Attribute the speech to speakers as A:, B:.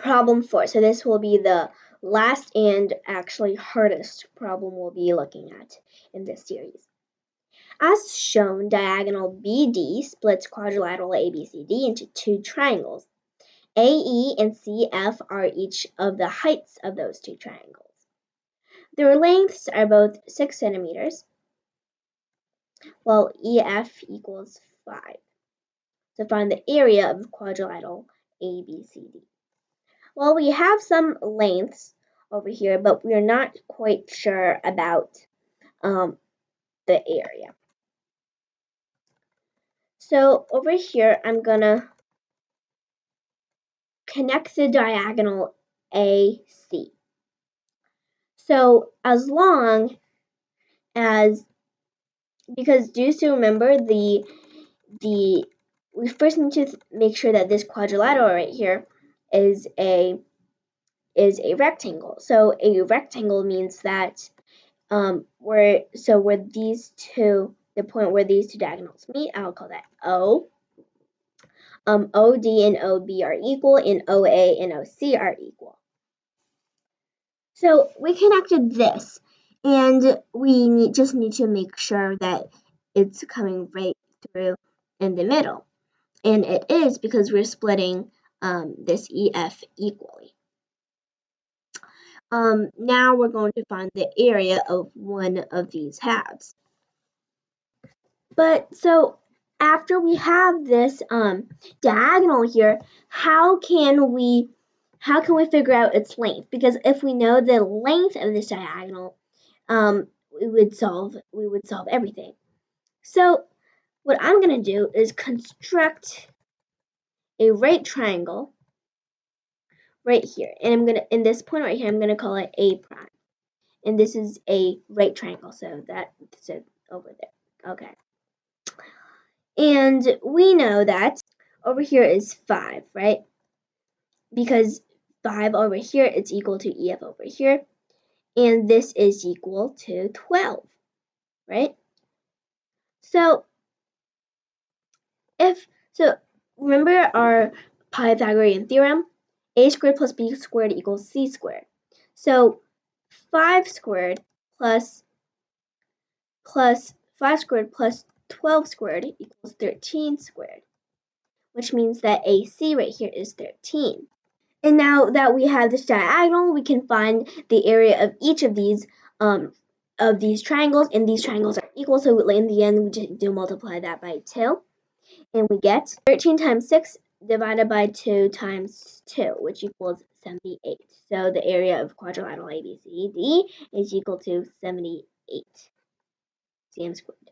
A: problem 4. So this will be the last and actually hardest problem we'll be looking at in this series. As shown, diagonal BD splits quadrilateral ABCD into 2 triangles. AE and CF are each of the heights of those 2 triangles. Their lengths are both 6 centimeters, while EF equals 5. So find the area of quadrilateral ABCD. Well, we have some lengths over here, but we're not quite sure about the area. So over here, I'm gonna connect the diagonal AC. So as long as, because do you still remember we first need to make sure that this quadrilateral right here is a rectangle. So a rectangle means that where these two, the point where these 2 diagonals meet, I'll call that O. OD and OB are equal, and OA and OC are equal. So we connected this, and we just need to make sure that it's coming right through in the middle. And it is, because we're splitting this EF equally. Now we're going to find the area of one of these halves. But so after we have this diagonal here, how can we figure out its length? Because if we know the length of this diagonal, we would solve everything. So what I'm going to do is construct a right triangle right here, and I'm going to, in this point right here, I'm going to call it A prime, and this is a right triangle, so that's it over there. Okay. And we know that over here is 5, right? Because 5 over here is equal to EF over here, and this is equal to 12, right? So remember our Pythagorean theorem? A squared plus B squared equals C squared. So 5 squared plus 5 squared plus 12 squared equals 13 squared, which means that AC right here is 13. And now that we have this diagonal, we can find the area of each of these triangles, and these triangles are equal, so in the end we just do multiply that by 2, and we get 13 times 6 divided by 2 times 2, which equals 78. So the area of quadrilateral ABCD is equal to 78 cm squared.